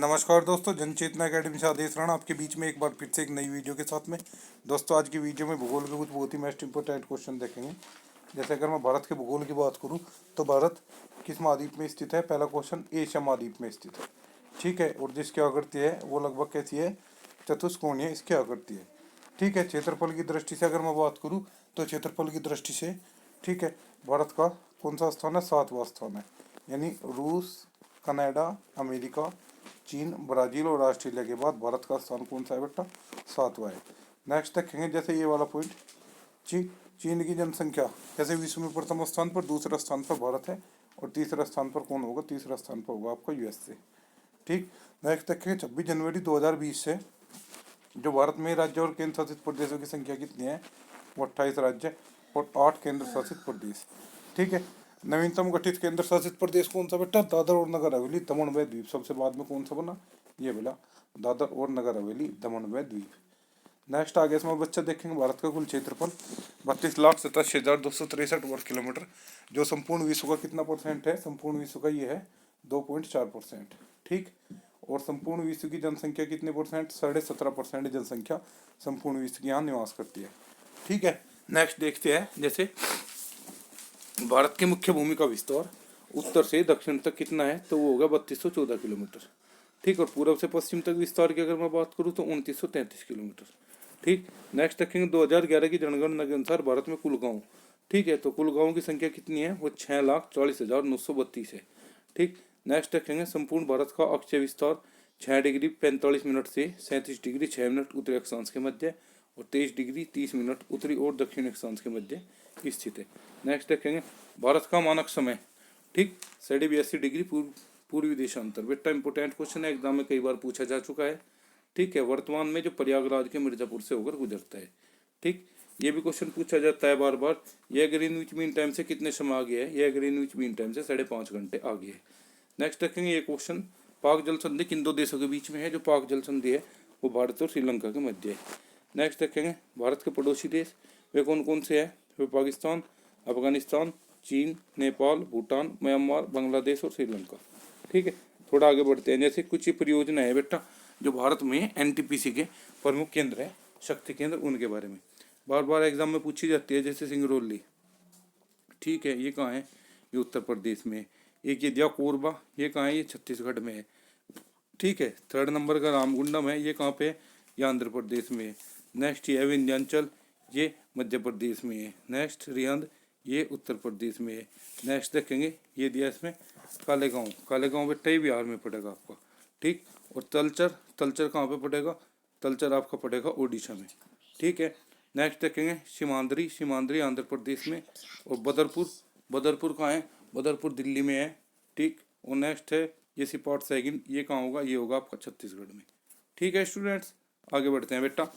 नमस्कार दोस्तों, जनचेतना एकेडमी से आदेश राणा आपके बीच में एक बार फिर से एक नई वीडियो के साथ में। दोस्तों, आज की वीडियो में भूगोल के कुछ बहुत ही मोस्ट इंपॉर्टेंट क्वेश्चन देखेंगे। जैसे अगर मैं भारत के भूगोल की बात करूं तो भारत किस महाद्वीप में स्थित है? पहला क्वेश्चन, एशिया महाद्वीप में स्थित है। ठीक है, और जिसकी आकृति है वो लगभग कैसी है? चतुष्कोणीय इसकी आकृति है। ठीक है, क्षेत्रफल की दृष्टि से अगर मैं बात करूँ तो क्षेत्रफल की दृष्टि से ठीक है, भारत का कौन सा स्थान है? 7वां स्थान है। यानी रूस, कनाडा, अमेरिका, चीन, ब्राजील और ऑस्ट्रेलिया के बाद भारत का स्थान कौन सा है बेटा? 7वां है। नेक्स्ट देखेंगे जैसे ये वाला पॉइंट, चीन की जनसंख्या जैसे विश्व में प्रथम स्थान पर, दूसरा स्थान पर भारत है और तीसरा स्थान पर कौन होगा? तीसरा स्थान पर होगा आपका यूएसए। ठीक। नेक्स्ट देखेंगे 26 जनवरी 2020 से जो भारत में राज्य और केंद्र शासित प्रदेशों की संख्या कितनी है? वो 28 राज्य और 8 केंद्र शासित प्रदेश। ठीक है। नवीनतम गठित केंद्र शासित प्रदेश कौन सा बेटा? दादर और नगर हवेली, दमन व द्वीप। सबसे बाद में कौन सा बना? ये बोला दादर और नगर हवेली, दमन व द्वीप। नेक्स्ट आगे इसमें बच्चा देखेंगे भारत का कुल क्षेत्रफल 32,87,263 वर्ग किलोमीटर, जो संपूर्ण विश्व का कितना परसेंट है? संपूर्ण विश्व का ये है 2.4%। ठीक। और संपूर्ण विश्व की जनसंख्या कितने परसेंट? 17.5% जनसंख्या संपूर्ण विश्व की यहाँ निवास करती है। ठीक है। नेक्स्ट देखते हैं जैसे भारत के मुख्य भूमि का विस्तार उत्तर से दक्षिण तक कितना है? तो वो होगा 3214 किलोमीटर। ठीक। और पूर्व से पश्चिम तक विस्तार की अगर मैं बात करूँ तो 2933 किलोमीटर। ठीक। नेक्स्ट देखेंगे 2011 की जनगणना के अनुसार भारत में कुल गाँव। ठीक है, तो कुल गाँव की संख्या कितनी है? वो 6,40,932 है। ठीक। नेक्स्ट देखेंगे संपूर्ण भारत का अक्षीय विस्तार 6 डिग्री 45 मिनट से 37 डिग्री 6 मिनट उत्तरी अक्षांश के मध्य और 23 डिग्री 30 मिनट उत्तरी और दक्षिणी अक्षांश के मध्य स्थित है। नेक्स्ट देखेंगे भारत का मानक समय। ठीक, 82 डिग्री पूर्वी देशांतर। बेटा इंपोर्टेंट क्वेश्चन है, एग्जाम में कई बार पूछा जा चुका है। ठीक है, वर्तमान में जो प्रयागराज के मिर्जापुर से होकर गुजरता है। ठीक, ये भी क्वेश्चन पूछा जाता है बार बार। यह ग्रीनविच मीन टाइम से कितने समय आगे है? यह ग्रीनविच मीन टाइम से 5.5 घंटे आगे है। नेक्स्ट देखेंगे ये क्वेश्चन, पाक जल संधि किन दो देशों के बीच में है? जो पाक जल संधि है वो भारत और श्रीलंका के मध्य है। नेक्स्ट देखेंगे भारत के पड़ोसी देश वे कौन कौन से है? वे पाकिस्तान, अफगानिस्तान, चीन, नेपाल, भूटान, म्यांमार, बांग्लादेश और श्रीलंका। ठीक है, थोड़ा आगे बढ़ते हैं। जैसे कुछ परियोजना है बेटा जो भारत में एनटीपीसी के प्रमुख केंद्र है, शक्ति केंद्र, उनके बारे में बार बार एग्जाम में पूछी जाती है। जैसे सिंगरौली, ठीक है, ये कहाँ है? ये उत्तर प्रदेश में। एक ये दिया कोरबा, ये कहाँ है? ये छत्तीसगढ़ में है। ठीक है, थर्ड नंबर का रामगुंडम है, ये कहाँ पे है? ये आंध्र प्रदेश में है। नेक्स्ट ये विंध्याचल, ये मध्य प्रदेश में है। नेक्स्ट रिहंद, ये उत्तर प्रदेश में है। नेक्स्ट देखेंगे ये दिया इसमें कालेगांव, कालेगांव बेटा ये बिहार में पड़ेगा आपका। ठीक, और तलचर, तलचर कहाँ पे पड़ेगा? तलचर आपका पड़ेगा उड़ीसा में। ठीक है। नेक्स्ट देखेंगे सीमांद्री, सीमांद्री आंध्र प्रदेश में। और बदरपुर, बदरपुर कहाँ है? बदरपुर दिल्ली में है। ठीक, और नेक्स्ट है ये सिपाट सैगिन, ये कहाँ होगा? ये होगा आपका छत्तीसगढ़ में। ठीक है स्टूडेंट्स, आगे बढ़ते हैं बेटा।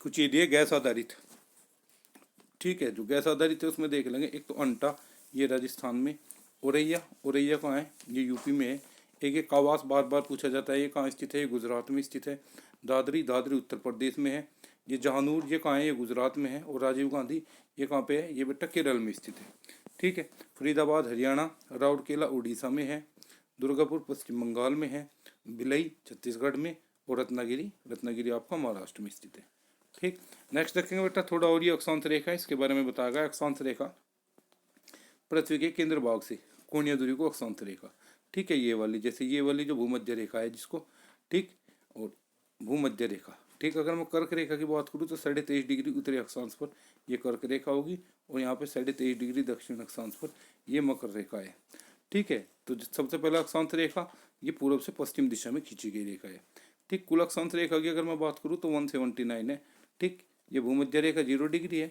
कुछ ये दिए गैस आधारित। ठीक है, जो गैस आधारित है उसमें देख लेंगे। एक तो अंटा, ये राजस्थान में। औरैया, औरैया कहाँ है? ये यूपी में है। एक एक कावास बार बार पूछा जाता है, ये कहाँ स्थित है? ये गुजरात में स्थित है। दादरी, दादरी उत्तर प्रदेश में है। ये जहानूर, ये कहाँ है? ये गुजरात में है। और राजीव गांधी, ये कहाँ पे है? ये बेटा केरल में स्थित है। ठीक है। फरीदाबाद हरियाणा, राउरकेला उड़ीसा में है। दुर्गापुर पश्चिम बंगाल में है। भिलाई छत्तीसगढ़ में। और रत्नागिरी, रत्नागिरी आपका महाराष्ट्र में स्थित है। ठीक। नेक्स्ट देखेंगे बेटा थोड़ा और, ये अक्षांश रेखा इसके बारे में बताएगा। अक्षांश रेखा पृथ्वी के केंद्र भाग से कोणीय दूरी को अक्षांश रेखा। ठीक है, ये वाली, जैसे ये वाली जो भूमध्य रेखा है जिसको, ठीक, और भूमध्य रेखा। ठीक, अगर मैं कर्क रेखा की बात करूँ तो 23.5 डिग्री उत्तरी अक्षांश पर यह कर्क रेखा होगी और यहाँ पे 23.5 डिग्री दक्षिण अक्षांश पर यह मकर रेखा है। ठीक है, तो सबसे पहला अक्षांश रेखा ये पूर्व से पश्चिम दिशा में खींची गई रेखा है। ठीक, कुल अक्षांश रेखा की अगर मैं बात करूँ तो 179 है। ठीक, ये भूमध्य रेखा 0 डिग्री है।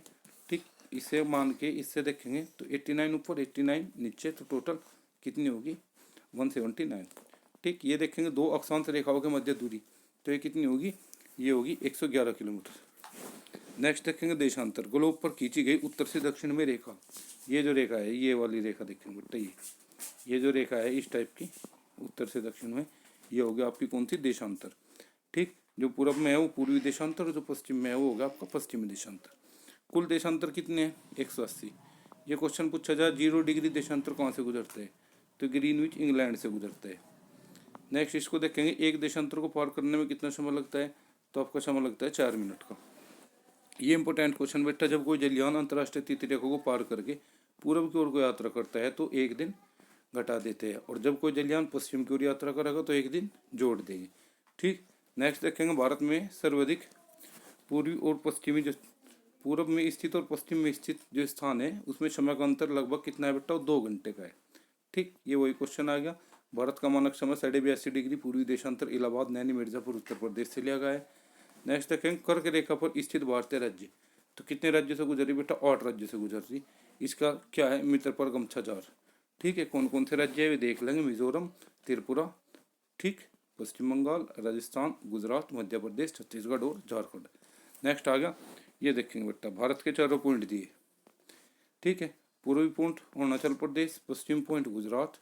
ठीक, इसे मान के इससे देखेंगे तो 89 ऊपर 89 नीचे, तो टोटल कितनी होगी? 179। ठीक, ये देखेंगे दो अक्षांश रेखाओं के मध्य दूरी, तो ये कितनी होगी? ये होगी 111 किलोमीटर। नेक्स्ट देखेंगे देशांतर, ग्लोब पर खींची गई उत्तर से दक्षिण में रेखा। ये जो रेखा है, ये वाली रेखा देखेंगे बेटा, ये जो रेखा है इस टाइप की उत्तर से दक्षिण में, ये होगी आपकी कौन सी? देशांतर। ठीक, जो पूर्व में है वो पूर्वी देशांतर और जो पश्चिम में है वो होगा आपका पश्चिमी देशांतर। कुल देशांतर कितने हैं? 180। ये क्वेश्चन पूछा जाए 0 डिग्री देशांतर कहाँ से गुजरते हैं? तो ग्रीनविच इंग्लैंड से गुजरता है। नेक्स्ट इसको देखेंगे, एक देशांतर को पार करने में कितना समय लगता है, तो आपका समय लगता है 4 मिनट का। ये इंपॉर्टेंट क्वेश्चन बेटा, जब कोई जलयान अंतर्राष्ट्रीय तीर्थ रेखा को पार करके पूर्व की ओर को यात्रा करता है तो 1 दिन घटा देते हैं, और जब कोई जलयान पश्चिम की ओर यात्रा करेगा तो 1 दिन जोड़ देंगे। ठीक, नेक्स्ट देखेंगे, भारत में सर्वाधिक पूर्वी और पश्चिमी जो पूर्व में स्थित और पश्चिम में स्थित जो स्थान है उसमें समय का अंतर लगभग कितना है बेटा, 2 घंटे का है। ठीक, ये वही क्वेश्चन आ गया। भारत का मानक समय 82.5 डिग्री, पूर्वी देशांतर इलाहाबाद, नैनी, मिर्जापुर, उत्तर प्रदेश से लिया गया है। नेक्स्ट देखेंगे, कर्क रेखा पर स्थित भारतीय राज्य, तो कितने राज्यों से गुजरी बेटा, 8 राज्यों से गुजरी। इसका क्या है, मित्र पर गमछा जार। ठीक है, कौन कौन से राज्य है वे देख लेंगे, मिजोरम, त्रिपुरा, ठीक, पश्चिम बंगाल, राजस्थान, गुजरात, मध्य प्रदेश, छत्तीसगढ़ और झारखंड। नेक्स्ट आ गया, ये देखेंगे बेटा, भारत के चारों पॉइंट दिए। ठीक है, पूर्वी पॉइंट अरुणाचल प्रदेश, पश्चिम पॉइंट गुजरात,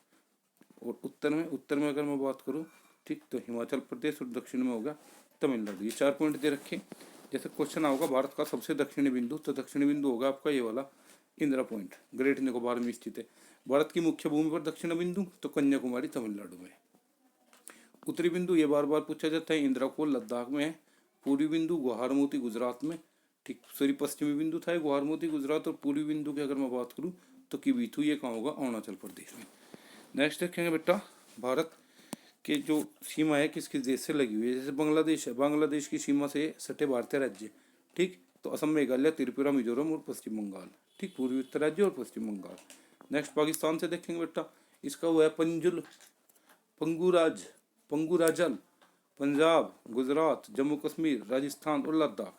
और उत्तर में अगर मैं बात करूँ, ठीक, तो हिमाचल प्रदेश, और दक्षिण में होगा तमिलनाडु। ये 4 पॉइंट दे रखे। जैसे क्वेश्चन होगा भारत का सबसे दक्षिणी बिंदु, तो दक्षिणी बिंदु होगा आपका ये वाला इंदिरा पॉइंट, ग्रेट निकोबार में स्थित है। भारत की मुख्य भूमि पर दक्षिण बिंदु, तो कन्याकुमारी तमिलनाडु में। उत्तरी बिंदु ये बार बार पूछा जाता है, इंदिरा कोल लद्दाख में है। पूर्वी बिंदु गुवाहाटी गुजरात में। ठीक, सॉरी, पश्चिमी बिंदु था गुवाहाटी गुजरात, और पूर्वी बिंदु की अगर मैं बात करूँ तो किबिथु, ये कहाँ होगा, अरुणाचल प्रदेश में। नेक्स्ट देखेंगे बेटा, भारत के जो सीमा है किस किस देश से लगी हुई है, जैसे बांग्लादेश है, बांग्लादेश की सीमा से सटे भारतीय राज्य। ठीक, तो असम, मेघालय, त्रिपुरा, मिजोरम और पश्चिम बंगाल। ठीक, पूर्वी उत्तर राज्य और पश्चिम बंगाल। नेक्स्ट पाकिस्तान से देखेंगे बेटा, इसका वो है पंगुराजल, पंजाब, गुजरात, जम्मू कश्मीर, राजस्थान और लद्दाख।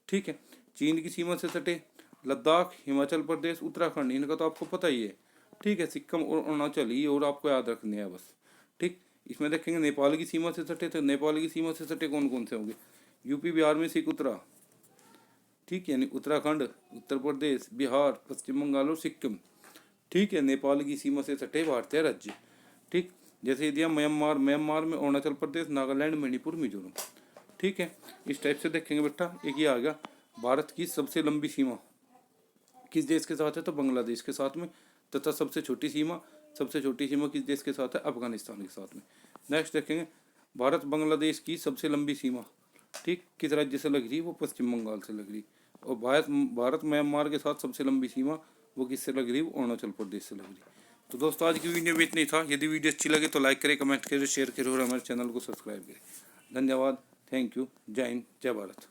ठीक है, चीन की सीमा से सटे लद्दाख, हिमाचल प्रदेश, उत्तराखंड, इनका तो आपको पता ही है। ठीक है, सिक्किम और अरुणाचल, ये और आपको याद रखने हैं बस। ठीक, इसमें देखेंगे नेपाल की सीमा से सटे, तो नेपाल की सीमा से सटे कौन कौन से होंगे, यूपी बिहार में सिकुतरा, ठीक, यानी उत्तराखंड, उत्तर प्रदेश, बिहार, पश्चिम बंगाल और सिक्किम। ठीक है, नेपाल की सीमा से सटे भारतीय राज्य। ठीक, जैसे दिया म्यांमार में अरुणाचल प्रदेश, नागालैंड, मणिपुर, मिजोरम। ठीक है, इस टाइप से देखेंगे बेटा। एक ये आ गया, भारत की सबसे लंबी सीमा किस देश के साथ है, तो बांग्लादेश के साथ में, तथा सबसे छोटी सीमा किस देश के साथ है, अफगानिस्तान के साथ में। नेक्स्ट देखेंगे, भारत बांग्लादेश की सबसे लंबी सीमा, ठीक, किस राज्य से लग रही, वो पश्चिम बंगाल से लग रही। और भारत म्यांमार के साथ सबसे लंबी सीमा वो किससे लग रही, वो अरुणाचल प्रदेश से लग रही। तो दोस्तों आज की वीडियो में इतना ही था। यदि वीडियो अच्छी लगे तो लाइक करें, कमेंट करें, शेयर करें और हमारे चैनल को सब्सक्राइब करें। धन्यवाद, थैंक यू, जय हिंद, जय भारत।